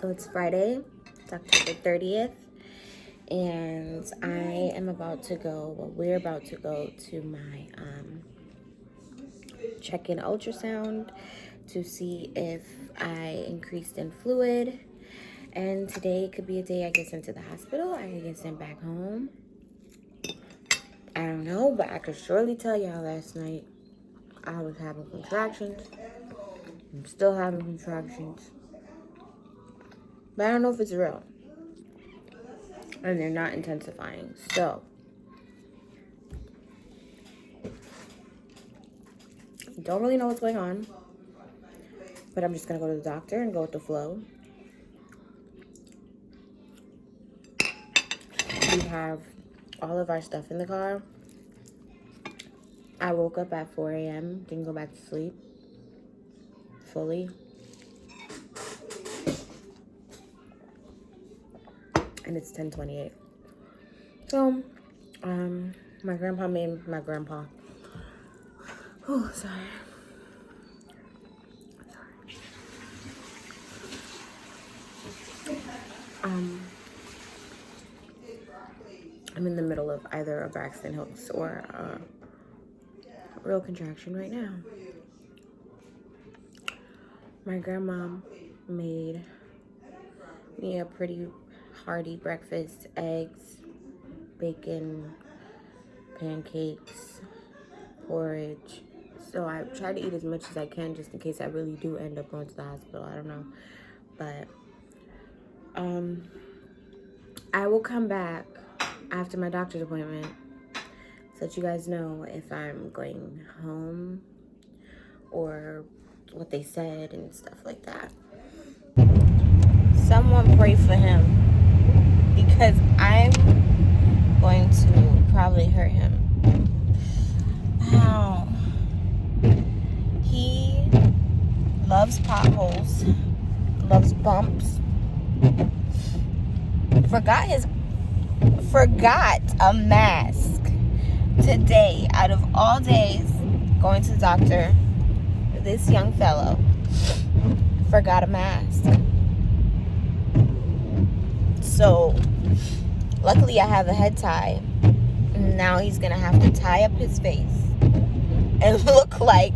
So it's Friday, it's October 30th, and we're about to go to my check-in ultrasound to see if I increased in fluid. And today could be a day I get sent to the hospital, I could get sent back home. I don't know, but I could surely tell y'all last night I was having contractions. I'm still having contractions. But I don't know if it's real. And they're not intensifying. So, don't really know what's going on. But I'm just going to go to the doctor and go with the flow. We have all of our stuff in the car. I woke up at 4 a.m. Didn't go back to sleep fully. And it's 10:28. So, my grandpa made my grandpa. Oh, sorry. I'm in the middle of either a Braxton Hicks or a real contraction right now. My grandma made me a pretty hearty breakfast: eggs, bacon, pancakes, porridge. So I try to eat as much as I can just in case I really do end up going to the hospital. I don't know. But I will come back after my doctor's appointment so that you guys know if I'm going home or what they said and stuff like that. Someone pray for him because I'm going to probably hurt him. Ow. He loves potholes, loves bumps. Forgot a mask today. Out of all days, going to the doctor, this young fellow forgot a mask. So, luckily I have a head tie. Now he's gonna have to tie up his face and look like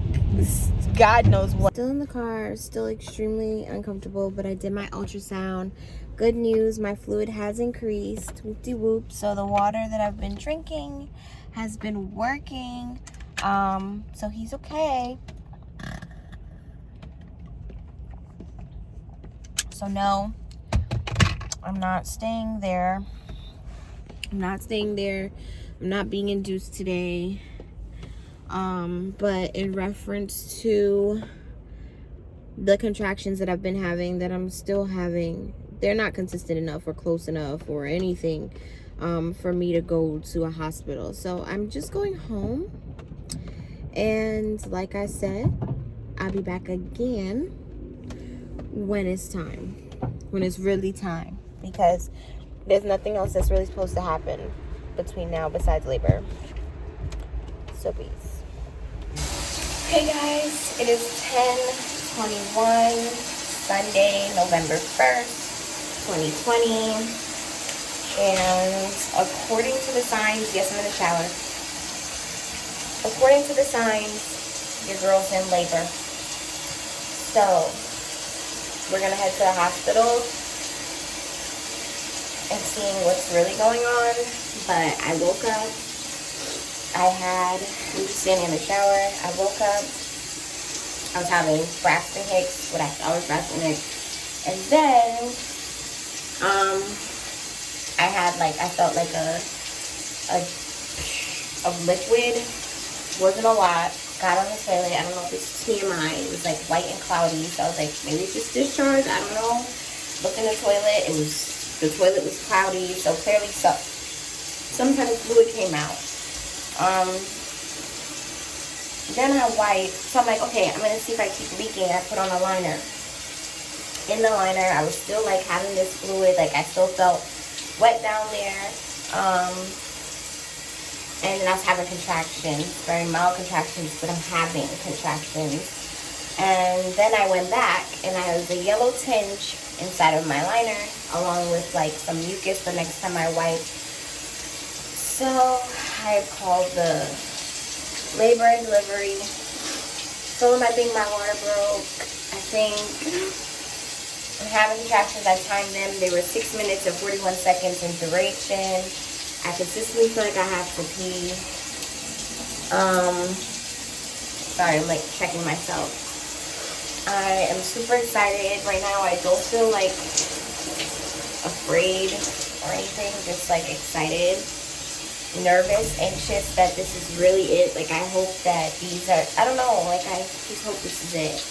God knows what. Still in the car, still extremely uncomfortable, but I did my ultrasound. Good news, my fluid has increased. Whoop-de-whoop. So the water that I've been drinking has been working. So he's okay. So no, I'm not staying there. I'm not being induced today. But in reference to the contractions that I've been having, that I'm still having, they're not consistent enough or close enough or anything for me to go to a hospital. So I'm just going home. And like I said, I'll be back again when it's time. When it's really time. Because there's nothing else that's really supposed to happen between now besides labor. So peace. Hey guys, it is 10:21, Sunday, November 1st, 2020. And according to the signs, yes, I'm in the shower. According to the signs, your girl's in labor. So, we're going to head to the hospital and seeing what's really going on. But I woke up. I'm just standing in the shower. I woke up. I was having Braxton Hicks, what I thought was Braxton Hicks. And then, I felt like a liquid. Wasn't a lot. Got on the toilet. I don't know if it's TMI. It was like white and cloudy. So I was like, maybe it's just discharge. I don't know. Looked in the toilet. The toilet was cloudy. So clearly some type of fluid came out. Then I wiped. So I'm like, okay, I'm going to see if I keep leaking. I put on a liner. In the liner, I was still like having this fluid. Like I still felt wet down there. And then I was having contractions, very mild contractions, but I'm having contractions. And then I went back and I was a yellow tinge inside of my liner, along with like some mucus the next time I wiped. So I called the labor and delivery. Told them I think my water broke. I think I'm having contractions. I timed them. They were 6 minutes and 41 seconds in duration. I consistently feel like I have to pee. Sorry, I'm like checking myself. I am super excited right now. I don't feel like afraid or anything, just like excited, nervous, anxious that this is really it. Like, I hope that these are, I don't know, like, I just hope this is it.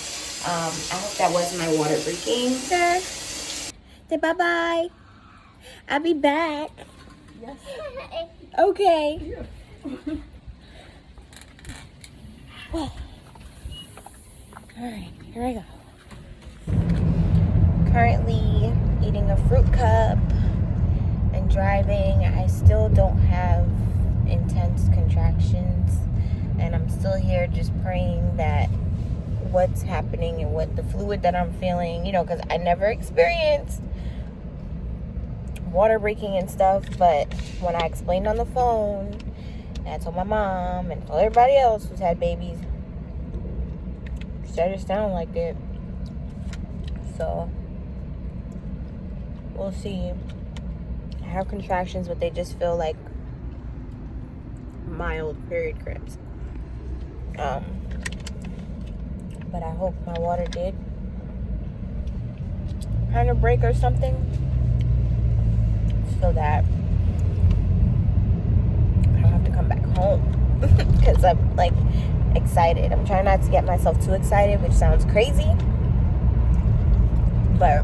I hope that wasn't my water breaking. Sir, say bye-bye. I'll be back. Yes. Okay. Well, all right, here I go. Currently eating a fruit cup and driving. I still don't have intense contractions, and I'm still here just praying that what's happening and what the fluid that I'm feeling, you know, because I never experienced water breaking and stuff, but when I explained on the phone, and I told my mom and told everybody else who's had babies, it started to sound like it. So we'll see. I have contractions, but they just feel like mild period cramps. But I hope my water did kind of break or something, so that I don't have to come back home. Because I'm like excited. I'm trying not to get myself too excited, which sounds crazy, but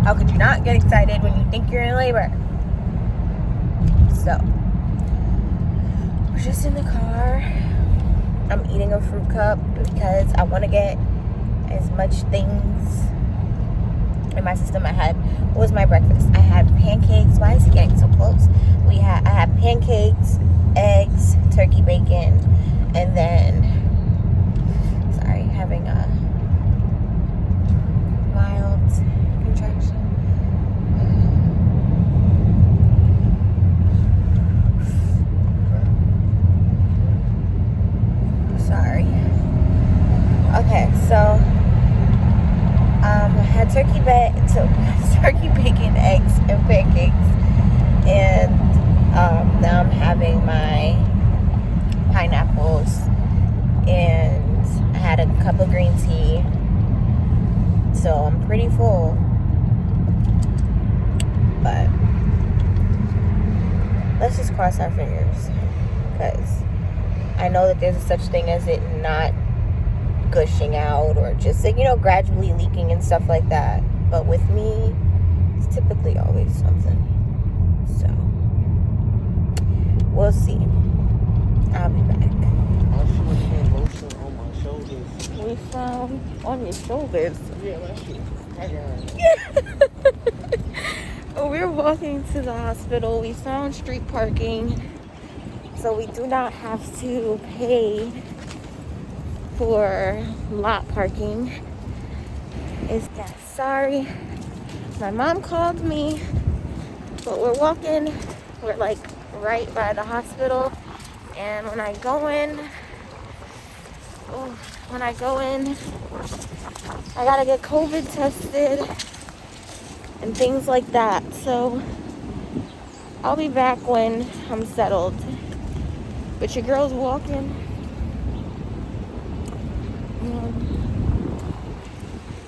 how could you not get excited when you think you're in labor? So we're just in the car. I'm eating a fruit cup because I want to get as much things in my system. What was my breakfast? I had pancakes. Why is he getting so close? I had pancakes, eggs, turkey bacon, and then, sorry, having a mild contraction. Sorry. Okay, so I had turkey bacon, eggs, and pancakes, and now I'm having my pineapples, and I had a cup of green tea, so I'm pretty full. But let's just cross our fingers, because I know that there's such thing as it not gushing out or just, you know, gradually leaking and stuff like that. But with me, it's typically always something. So we'll see. I'll be back. Lotion on my shoulders. We found on your shoulders. Yeah, that shit. I got it. We're walking to the hospital. We found street parking, so we do not have to pay for lot parking. Sorry, my mom called me, but we're walking. We're like right by the hospital, and when I go in, I gotta get COVID tested and things like that. So I'll be back when I'm settled. But your girl's walking.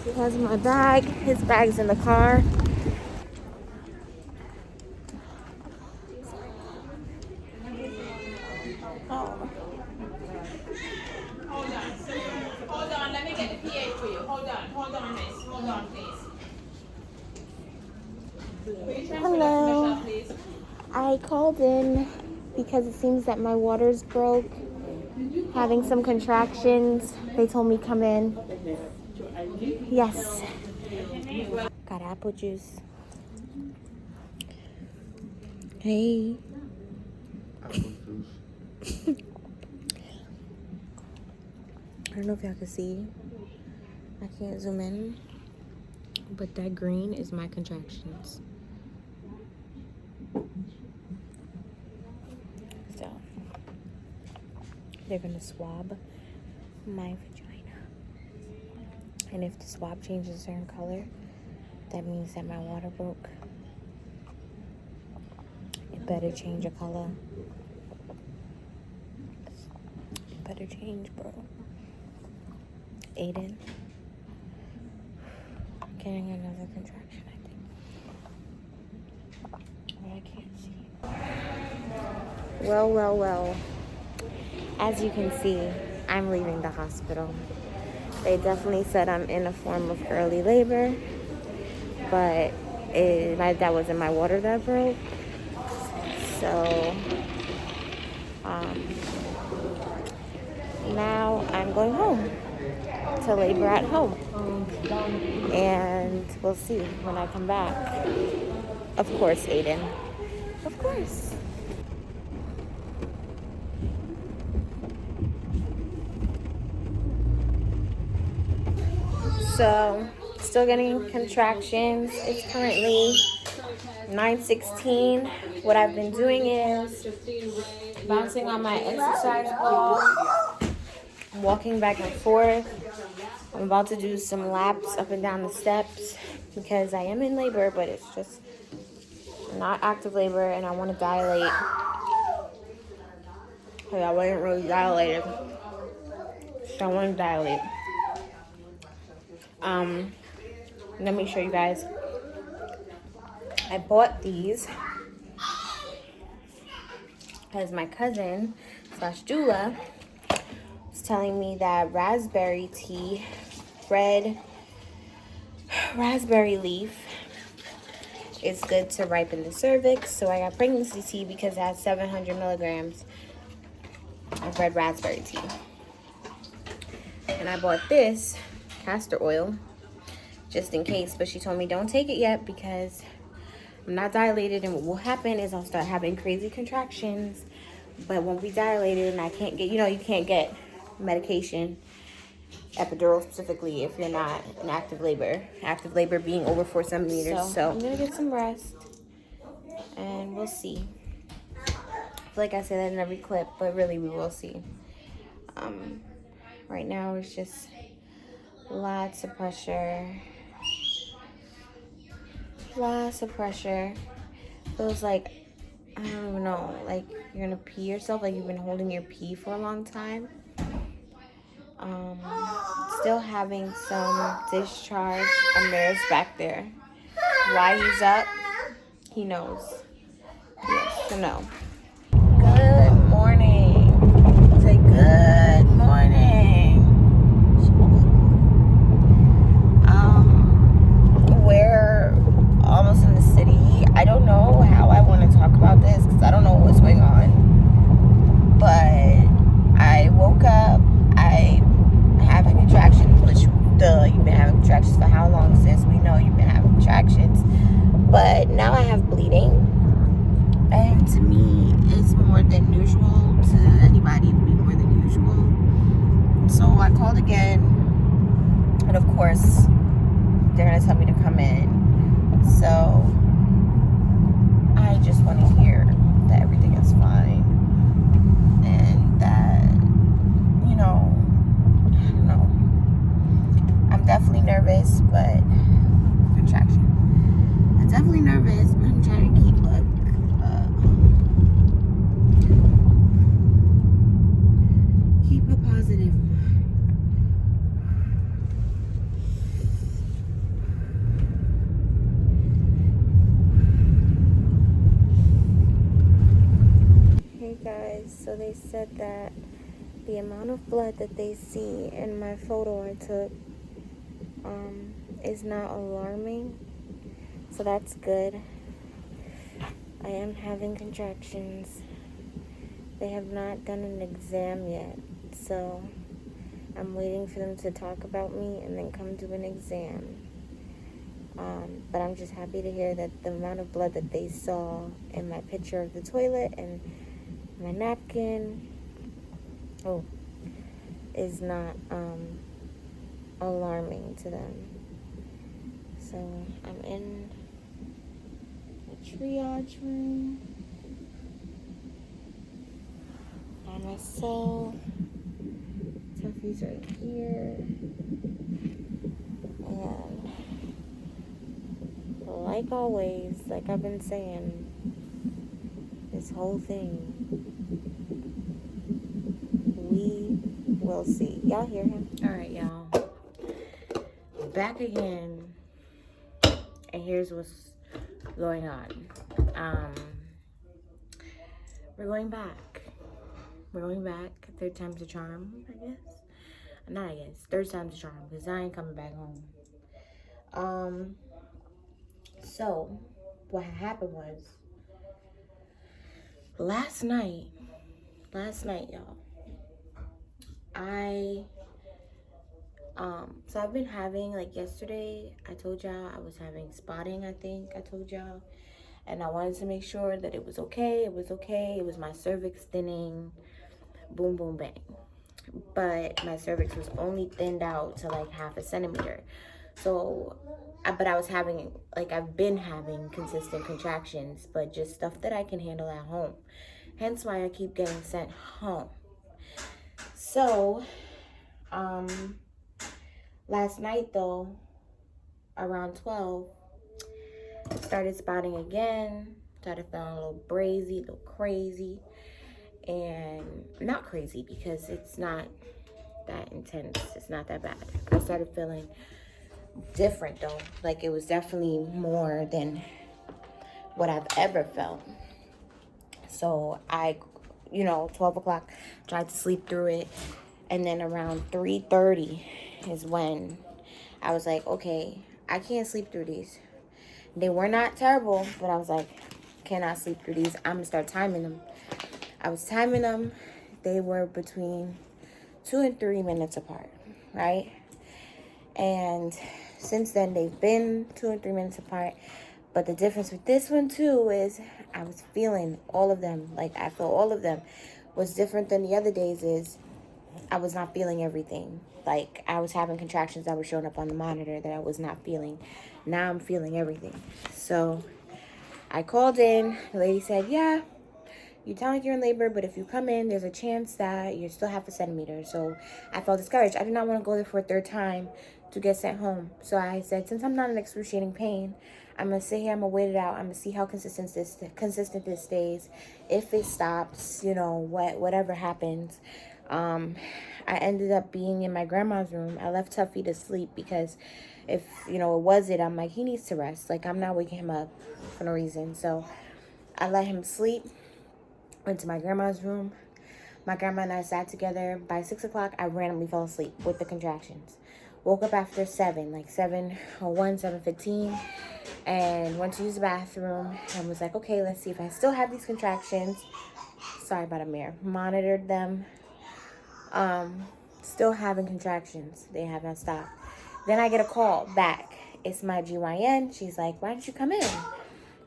He has my bag. His bag's in the car. Oh. Hold on, let me get the PA for you. Hold on, miss. Hold on, please. Hello. I called in because it seems that my water's broke. Having some contractions. They told me come in. Yes. Got apple juice. Hey. Apple juice. I don't know if y'all can see. I can't zoom in. But that green is my contractions. So, they're gonna swab my vagina. And if the swab changes a certain color, that means that my water broke. It better change a color. It better change, bro. Ayden. Getting another contraction, I think. But I can't see. Well. As you can see, I'm leaving the hospital. They definitely said I'm in a form of early labor, but that wasn't my water that broke. So now I'm going home to labor at home, and we'll see when I come back. Of course, Ayden. Of course. So, still getting contractions. It's currently 9:16. What I've been doing is bouncing on my exercise ball, walking back and forth. I'm about to do some laps up and down the steps because I am in labor, but it's just not active labor, and I want to dilate. Because I wasn't really dilated. So I want to dilate. Let me show you guys. I bought these because my cousin / doula was telling me that raspberry tea, red raspberry leaf, is good to ripen the cervix. So I got pregnancy tea because it has 700 milligrams of red raspberry tea. And I bought this castor oil just in case, but she told me don't take it yet because I'm not dilated, and what will happen is I'll start having crazy contractions, but won't be dilated, and I can't get, you can't get medication, epidural specifically, if you're not in active labor being over 4 centimeters. So I'm gonna get some rest, and we'll see. I feel like I say that in every clip, but really we will see. Right now it's just lots of pressure. Feels like, I don't even know, like you're gonna pee yourself, like you've been holding your pee for a long time. Still having some discharge. Amir's back there. Why he's up, he knows. Yes, to know. Good morning. Say good morning. We're almost in the city. I don't know how I want to talk about this because I don't know what's going on. But I woke up. I'm having contractions, which, you've been having contractions for how long, sis? We know you've been having contractions. But now I have bleeding. And to me, it's more than usual. To anybody, it would be more than usual. So I called again. And of course, they're going to tell me to come in. So I just want to hear that everything is fine. And that, I don't know. I'm definitely nervous, but contraction. I'm definitely nervous, but I'm trying to keep a positive. Hey guys, so they said that the amount of blood that they see in my photo I took is not alarming, so that's good. I am having contractions. They have not done an exam yet, so I'm waiting for them to talk about me and then come do an exam. But I'm just happy to hear that the amount of blood that they saw in my picture of the toilet and my napkin, is not alarming to them. So I'm in the triage room by myself. Tuffy's right here. And like always, like I've been saying, this whole thing, we will see. Y'all hear him? All right, y'all. Back again. And here's what's going on. We're going back. We're going back. Third time's a charm, I guess. Not I guess. Third time's a charm, because I ain't coming back home. So what happened was last night, y'all, so I've been having, like yesterday, I told y'all I was having spotting, I think I told y'all. And I wanted to make sure that it was okay. It was okay. It was my cervix thinning. Boom, boom, bang. But my cervix was only thinned out to like 0.5 centimeter. So, but I was having, like I've been having consistent contractions, but just stuff that I can handle at home. Hence why I keep getting sent home. So, last night though, around 12, started spotting again. Started feeling a little brazy, a little crazy. And not crazy because it's not that intense. It's not that bad. I started feeling different though. Like it was definitely more than what I've ever felt. So I, 12 o'clock, tried to sleep through it. And then around 3:30 is when I was like, okay, I can't sleep through these. They were not terrible, but I was like, cannot sleep through these. I'm gonna start timing them. I was timing them. They were between 2 and 3 minutes apart, right? And since then, they've been 2 and 3 minutes apart. But the difference with this one, too, is I was feeling all of them. Like, I felt all of them. What's different than the other days is I was not feeling everything. Like, I was having contractions that were showing up on the monitor that I was not feeling. Now I'm feeling everything. So I called in. The lady said, yeah, you sound like you're in labor, but if you come in, there's a chance that you're still 0.5 centimeter. So I felt discouraged. I did not want to go there for a third time to get sent home. So I said, since I'm not in excruciating pain, I'm going to sit here, I'm going to wait it out. I'm going to see how consistent this stays. If it stops, whatever happens. I ended up being in my grandma's room. I left Tuffy to sleep because if, it was it, I'm like, he needs to rest. Like, I'm not waking him up for no reason. So I let him sleep. Went to my grandma's room. My grandma and I sat together. By 6 o'clock, I randomly fell asleep with the contractions. Woke up after 7, like 7:01, 7:15, and went to use the bathroom and was like, okay, let's see if I still have these contractions. Sorry about a mirror. Monitored them. Still having contractions. They have not stopped. Then I get a call back. It's my GYN. She's like, why don't you come in?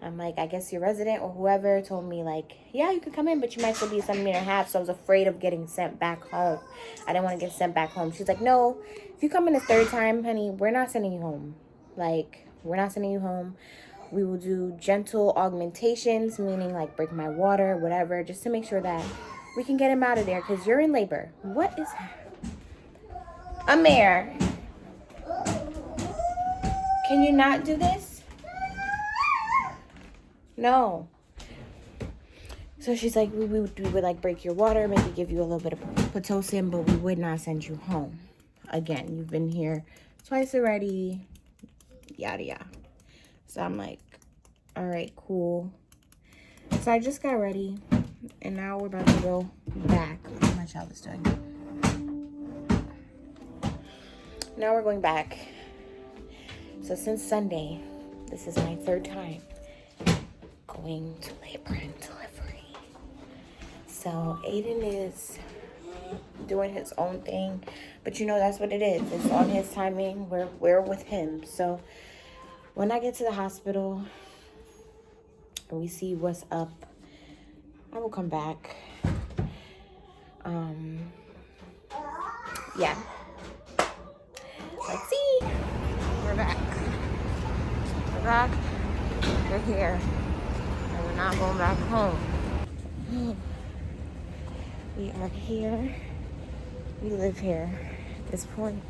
I'm like, I guess your resident or whoever told me, like, yeah, you can come in, but you might still be 1.5 centimeters. So I was afraid of getting sent back home. I didn't want to get sent back home. She's like, no, if you come in a third time, honey, we're not sending you home. Like, we're not sending you home. We will do gentle augmentations, meaning like break my water, whatever, just to make sure that we can get him out of there because you're in labor. What is Amir? Can you not do this? No. So she's like, we would like break your water, maybe give you a little bit of Pitocin, but we would not send you home. Again, you've been here twice already, yada yada. So I'm like, all right, cool. So I just got ready, and now we're about to go back. What my child is doing. Now we're going back. So since Sunday, this is my 3rd time going to labor and delivery. So Ayden is doing his own thing, but that's what it is. It's on his timing. We're with him. So when I get to the hospital and we see what's up, I will come back. yeah. Let's see. We're back. We're back. We're here. And we're not going back home. We are here. We live here at this point.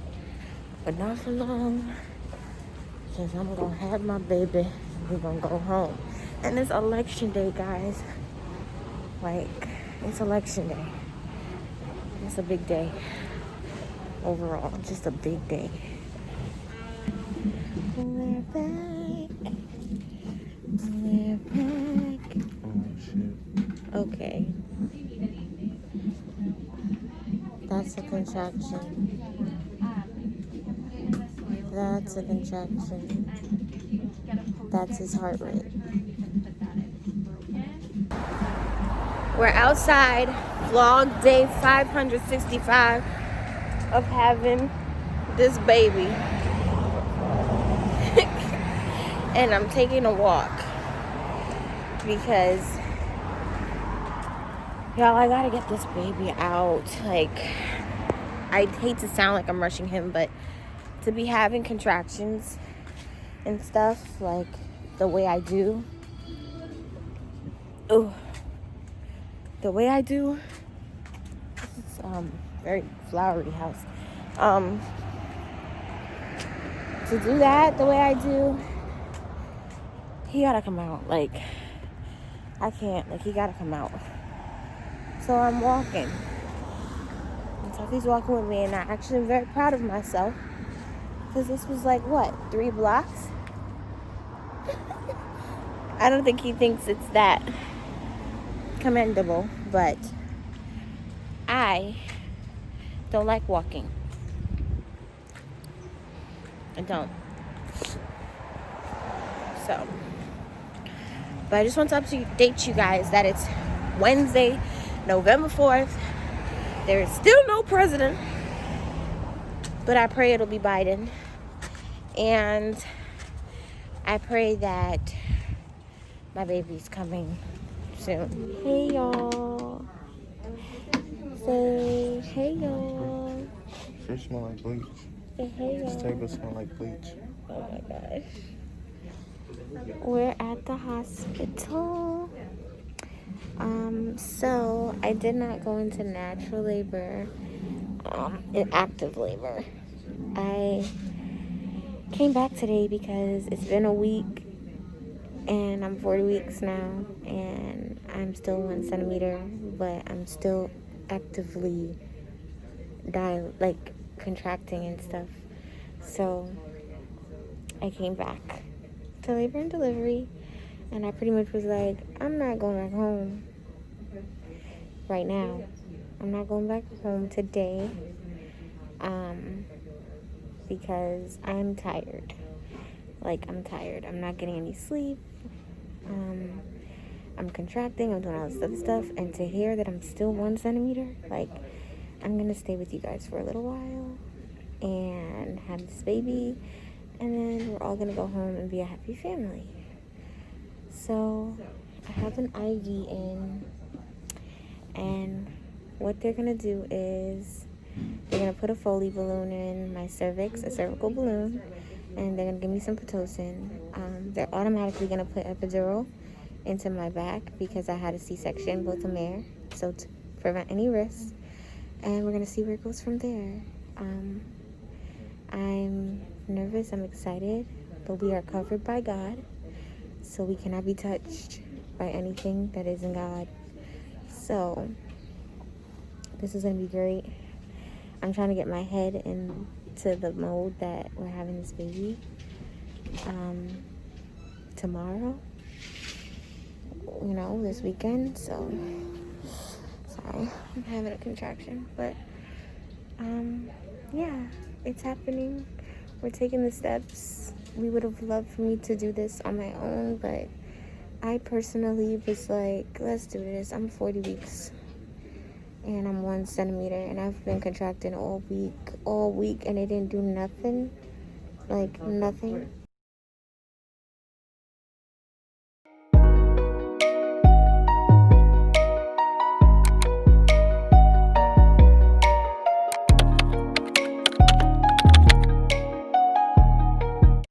But not for long. Because I'm going to have my baby. We're going to go home. And it's election day, guys. Like, it's election day. It's a big day. Overall, just a big day. We're back. We're back. Oh, shit. Okay. That's a contraction. That's a contraction. That's his heart rate. We're outside. Vlog day 565 of having this baby. And I'm taking a walk. Because, y'all, I gotta get this baby out. Like, I hate to sound like I'm rushing him, but to be having contractions and stuff, like, the way I do. Ooh. The way I do. This is, very flowery house. To do that the way I do, he gotta come out. Like, I can't. Like, he gotta come out. So I'm walking. And Sophie's walking with me, and I actually am very proud of myself. Because this was like, what, 3 blocks? I don't think he thinks it's that commendable, but I don't like walking. I don't. So, but I just want to update you guys that it's Wednesday, November 4th. There is still no president, but I pray it'll be Biden. And I pray that my baby's coming soon. Hey, y'all. Say hey, y'all. Fish smell like bleach. Say hey, y'all. This table smell like bleach. Oh my gosh. We're at the hospital. So I did not go into natural labor, in active labor. I came back today because it's been a week and I'm 40 weeks now and I'm still 1 centimeter, but I'm still actively contracting and stuff. So I came back to labor and delivery, and I pretty much was like, I'm not going back home right now. I'm not going back home today, because I'm tired. Like, I'm tired. I'm not getting any sleep. I'm contracting. I'm doing all this other stuff, and to hear that I'm still 1 centimeter, like, I'm gonna stay with you guys for a little while and have this baby, and then we're all gonna go home and be a happy family. So I have an IV in, and what they're gonna do is they're gonna put a Foley balloon in my cervix, a cervical balloon, and they're gonna give me some Pitocin. They're automatically gonna put epidural into my back because I had a C-section, both a mare, so to prevent any risks. And we're gonna see where it goes from there. I'm nervous, I'm excited, but we are covered by God, so we cannot be touched by anything that isn't God. So this is gonna be great. I'm trying to get my head into the mode that we're having this baby tomorrow, this weekend. So sorry, I'm having a contraction, but yeah, it's happening. We're taking the steps. We would have loved for me to do this on my own, but I personally was like, let's do this. I'm 40 weeks and I'm 1 centimeter, and I've been contracting all week, and it didn't do nothing, like nothing.